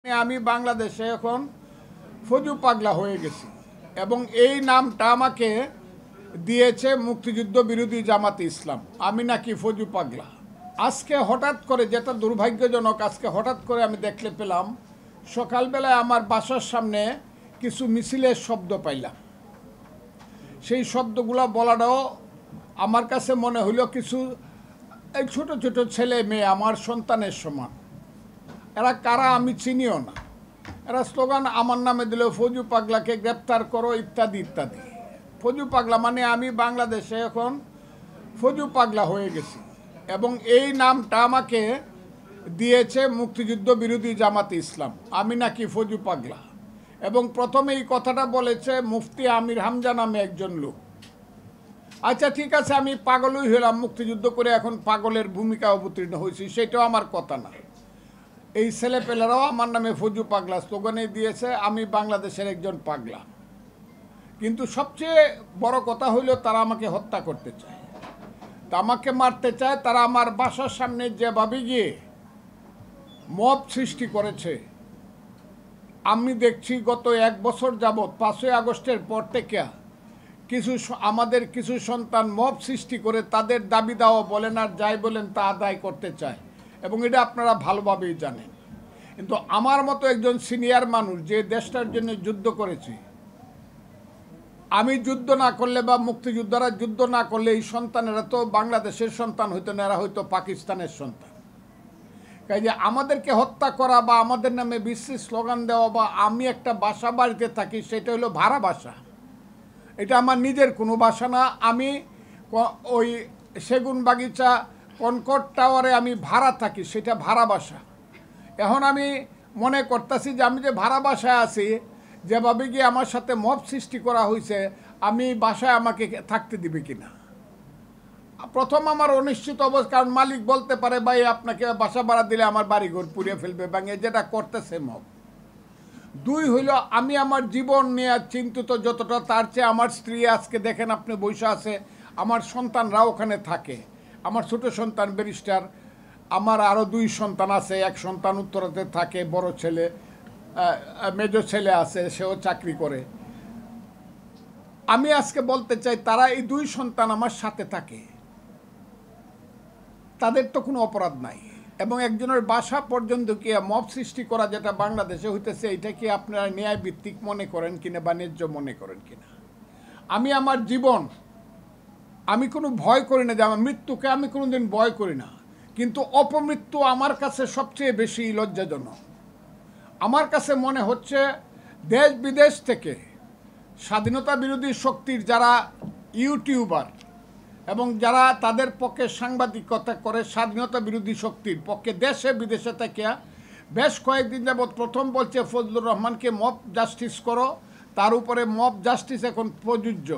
আমি বাংলাদেশে এখন ফজু পাগলা হয়ে গেছি এবং এই নামটা আমাকে দিয়েছে মুক্তিযুদ্ধ বিরোধী জামাতে ইসলাম। আমি নাকি ফজু পাগলা। আজকে হঠাৎ করে, যেটা দুর্ভাগ্যজনক, আজকে হঠাৎ করে আমি দেখতে পেলাম সকালবেলায় আমার বাসার সামনে কিছু মিছিলের শব্দ পাইলাম। সেই শব্দগুলো বলাটাও আমার কাছে মনে হইল কিছু এই ছোট ছোট ছেলে মেয়ে আমার সন্তানের সমান। এরা কারা আমি চিনিও না। এরা স্লোগান আমার নামে দিল, ফজু পাগলাকে গ্রেপ্তার করো ইত্যাদি ইত্যাদি। ফজু পাগলা মানে আমি বাংলাদেশে এখন ফজু পাগলা হয়ে গেছি এবং এই নামটা আমাকে দিয়েছে মুক্তিযুদ্ধ বিরোধী জামাতে ইসলাম। আমি নাকি ফজু পাগলা। এবং প্রথমে এই কথাটা বলেছে মুফতি আমির হামজা নামে একজন লোক। আচ্ছা ঠিক আছে, আমি পাগলই হলাম, মুক্তিযুদ্ধ করে এখন পাগলের ভূমিকা অবতীর্ণ হয়েছি, সেটাও আমার কথা না। এই ছেলেপেলেরাও আমার নামে ফজু পাগলা স্লোগানে দিয়েছে, আমি বাংলাদেশের একজন পাগলা। কিন্তু সবচেয়ে বড় কথা হইল তারা আমাকে হত্যা করতে চায়, তা আমাকে মারতে চায়। তারা আমার বাসার সামনে যেভাবে গিয়ে মব সৃষ্টি করেছে, আমি দেখছি গত এক বছর যাবৎ 5ই আগস্টের পর থেকে আমাদের কিছু সন্তান মব সৃষ্টি করে তাদের দাবি দাওয়া বলেন আর যাই বলেন তা আদায় করতে চায়, এবং এটা আপনারা ভালোভাবেই জানেন। কিন্তু আমার মতো একজন সিনিয়র মানুষ যে দেশটার জন্য যুদ্ধ করেছি, আমি যুদ্ধ না করলে বা মুক্তিযোদ্ধারা যুদ্ধ না করলে এই সন্তানেরা তো বাংলাদেশের সন্তান হইতো না, এরা হয়তো পাকিস্তানের সন্তান। কাজে আমাদেরকে হত্যা করা বা আমাদের নামে বিশ্রী স্লোগান দেওয়া বা আমি একটা বাসা বাড়িতে থাকি, সেটা হলো ভাড়া বাসা। এটা আমার নিজের কোনো বাসা না। আমি ওই সেগুন বাগিচা কনকর্ড টাওয়ারে আমি ভাড়া থাকি, সেটা ভাড়া বাসা। এখন আমি মনে করতেছি যে আমি যে ভাড়া বাসায় আছি, যেভাবে গিয়ে আমার সাথে মব সৃষ্টি করা হয়েছে, আমি বাসায় আমাকে থাকতে দিবে কিনা। প্রথম আমার অনিশ্চিত অবস্থা, কারণ মালিক বলতে পারে ভাই আপনাকে বাসা ভাড়া দিলে আমার বাড়িঘর পুড়িয়ে ফেলবে ভাঙে, যেটা করতেছে মব। 2 হইল আমি আমার জীবন নিয়ে চিন্তিত যতটা, তার চেয়ে আমার স্ত্রী আজকে দেখেন আপনি বসে আছে, আমার সন্তানরা ওখানে থাকে। আমার ছোট সন্তান ব্যারিস্টার, আমার আরও 2 সন্তান আছে। এক সন্তান উত্তরাতে থাকে, বড় ছেলে, মেজর ছেলে আছে, সেও চাকরি করে। আমি আজকে বলতে চাই তারা এই 2 সন্তান আমার সাথে থাকে, তাদের তো কোনো অপরাধ নাই। এবং একজনের বাসা পর্যন্ত কি মব সৃষ্টি করা যেটা বাংলাদেশে হইতেছে, এটা কি আপনারা ন্যায় ভিত্তিক মনে করেন কিনা বা ন্যায্য মনে করেন কিনা। আমি আমার জীবন, আমি কোনো ভয় করি না, যে আমার মৃত্যুকে আমি কোনো দিন ভয় করি না, কিন্তু অপমৃত্যু আমার কাছে সবচেয়ে বেশি লজ্জাজনক। আমার কাছে মনে হচ্ছে দেশ বিদেশ থেকে স্বাধীনতা বিরোধী শক্তির যারা ইউটিউবার এবং যারা তাদের পক্ষে সাংবাদিকতা করে স্বাধীনতা বিরোধী শক্তির পক্ষে দেশে বিদেশে থেকে বেশ কয়েকদিন যাবৎ প্রথম বলছে ফজলুর রহমানকে মব জাস্টিস করো, তার উপরে মব জাস্টিস এখন প্রযোজ্য।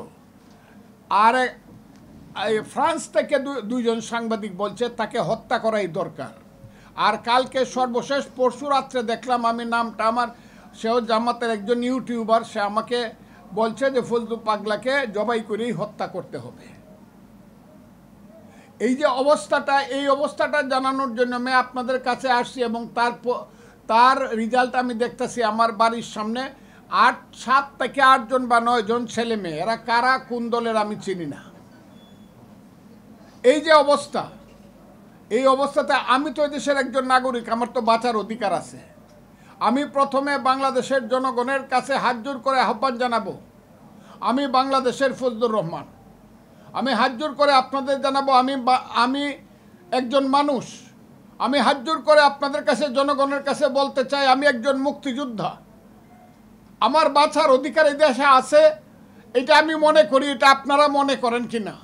আর ফ্রান্স থেকে 2 জন সাংবাদিক বলছে তাকে হত্যা করাই দরকার। আর কালকে সর্বশেষ পরশু রাত্রে দেখলাম, আমি নামটা আমার, সেও জামাতের একজন ইউটিউবার, সে আমাকে বলছে যে ফজলু পাগলাকে জবাই করেই হত্যা করতে হবে। এই যে অবস্থাটা, এই অবস্থাটা জানানোর জন্য আমি আপনাদের কাছে আসছি এবং তার রেজাল্ট আমি দেখতেছি আমার বাড়ির সামনে 7 থেকে 8 জন বা 9 জন ছেলে মেয়ে। এরা কারা, কোন দলের আমি চিনি না। এই যে অবস্থা, এই অবস্থাতে আমি তো দেশের একজন নাগরিক, আমার তো বাঁচার অধিকার আছে। আমি প্রথমে বাংলাদেশের জনগণের কাছে হাত জোর করে আহ্বান জানাবো, আমি বাংলাদেশের ফজলুর রহমান, আমি হাত জোর করে আপনাদের জানাবো আমি একজন মানুষ। আমি হাত জোর করে আপনাদের কাছে, জনগণের কাছে বলতে চাই, আমি একজন মুক্তিযোদ্ধা। আমার বাঁচার অধিকার এই দেশে আছে, এটা আমি মনে করি। এটা আপনারা মনে করেন কি না?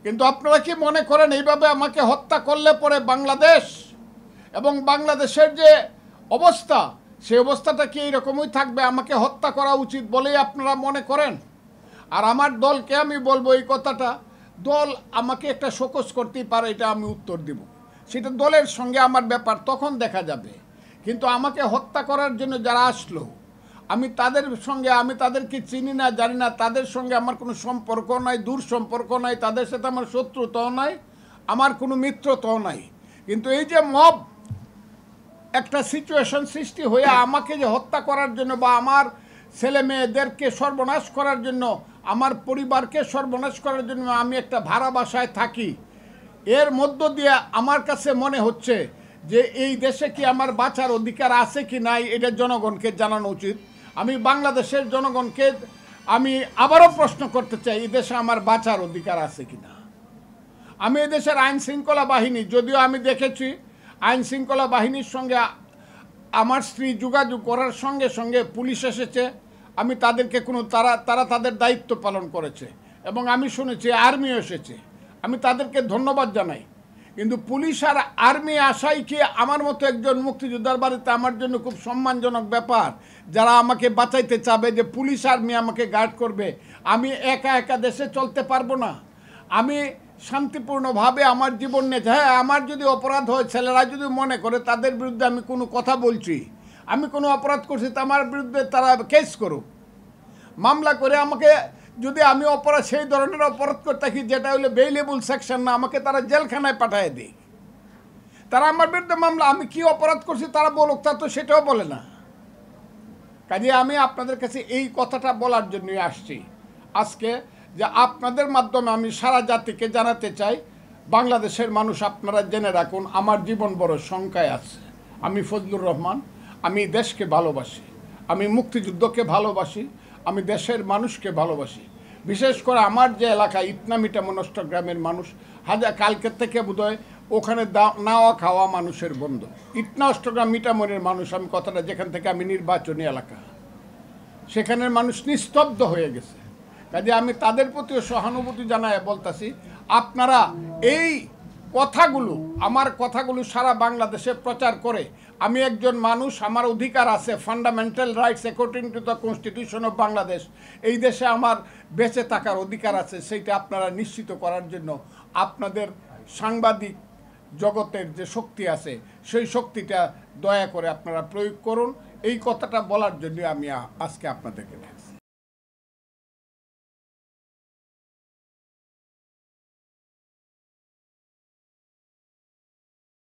কিন্তু আপনারা কি মনে করেন এইভাবে আমাকে হত্যা করলে পরে বাংলাদেশ এবং বাংলাদেশের যে অবস্থা, সেই অবস্থাটা কি এইরকমই থাকবে? আমাকে হত্যা করা উচিত বলেই আপনারা মনে করেন? আর আমার দলকে আমি বলবো এই কথাটা, দল আমাকে একটা শোকজ করতেই পারে, এটা আমি উত্তর দিব, সেটা দলের সঙ্গে আমার ব্যাপার, তখন দেখা যাবে। কিন্তু আমাকে হত্যা করার জন্য যারা আসলো, আমি তাদের সঙ্গে, আমি তাদেরকে চিনি না, জানি না, তাদের সঙ্গে আমার কোনো সম্পর্ক নাই, দূর সম্পর্ক নাই, তাদের সাথে আমার শত্রুতাও নাই, আমার কোনো মিত্রতাও নাই। কিন্তু এই যে মব, একটা সিচুয়েশন সৃষ্টি হয়ে আমাকে যে হত্যা করার জন্য বা আমার ছেলে মেয়েদেরকে সর্বনাশ করার জন্য, আমার পরিবারকে সর্বনাশ করার জন্য আমি একটা ভাড়া বাসায় থাকি, এর মধ্য দিয়ে আমার কাছে মনে হচ্ছে যে এই দেশে কি আমার বাঁচার অধিকার আছে কি নাই এটা জনগণকে জানানো উচিত। আমি বাংলাদেশের জনগণকে আমি আবারও প্রশ্ন করতে চাই, এই দেশে আমার বাঁচার অধিকার আছে কি না। আমি এদেশের আইন শৃঙ্খলা বাহিনী, যদিও আমি দেখেছি আইন শৃঙ্খলা বাহিনীর সঙ্গে আমার স্ত্রী যোগাযোগ করার সঙ্গে সঙ্গে পুলিশ এসেছে, আমি তাদেরকে তারা তাদের দায়িত্ব পালন করেছে, এবং আমি শুনেছি আর্মিও এসেছে, আমি তাদেরকে ধন্যবাদ জানাই। কিন্তু পুলিশ আর আর্মি আসাই কি আমার মতো একজন মুক্তিযোদ্ধার বাড়িতে আমার জন্য খুব সম্মানজনক ব্যাপার, যারা আমাকে বাঁচাইতে চাবে, যে পুলিশ আর্মি আমাকে গার্ড করবে। আমি একা একা দেশে চলতে পারবো না। আমি শান্তিপূর্ণভাবে আমার জীবন নিয়ে, হ্যাঁ আমার যদি অপরাধ হয়, ছেলেরা যদি মনে করে তাদের বিরুদ্ধে আমি কোনো কথা বলছি, আমি কোনো অপরাধ করছি, তা আমার বিরুদ্ধে তারা কেস করুক, মামলা করে আমাকে, যদি আমি অপরাধ সেই ধরনের অপরাধ করে থাকি যেটা হলো বেইলেবল সেকশন না, আমাকে তারা জেলখানায় পাঠিয়ে দেয়। তারা আমার বিরুদ্ধে মামলা, আমি কি অপরাধ করছি তারা বলুক, তা তো সেটাও বলে না। কাজে আমি আপনাদের কাছে এই কথাটা বলার জন্যই আসছি আজকে, যে আপনাদের মাধ্যমে আমি সারা জাতিকে জানাতে চাই, বাংলাদেশের মানুষ আপনারা জেনে রাখুন, আমার জীবন বড় শঙ্কায় আছে। আমি ফজলুর রহমান, আমি দেশকে ভালোবাসি, আমি মুক্তিযুদ্ধকে ভালোবাসি, আমি দেশের মানুষকে ভালোবাসি। বিশেষ করে আমার যে এলাকা ইটনা মিটামন অষ্টগ্রামের মানুষ, কালকের থেকে বোধহয় ওখানে নাওয়া খাওয়া মানুষের বন্ধ। ইটনা অষ্টগ্রাম মিটামনের মানুষ, আমি কথাটা যেখান থেকে আমি নির্বাচনী এলাকা, সেখানের মানুষ নিস্তব্ধ হয়ে গেছে। কাজে আমি তাদের প্রতিও সহানুভূতি জানায় বলতেছি, আপনারা এই কথাগুলো, আমার কথাগুলো সারা বাংলাদেশে প্রচার করে, আমি একজন মানুষ, আমার অধিকার আছে, fundamental rights according to the constitution of Bangladesh, এই দেশে আমার বেঁচে থাকার অধিকার আছে, সেইটা আপনারা নিশ্চিত করার জন্য আপনাদের সাংবাদিক জগতের যে শক্তি আছে সেই শক্তিটা দয়া করে আপনারা প্রয়োগ করুন। এই কথাটা বলার জন্য আমি আজকে আপনাদেরকে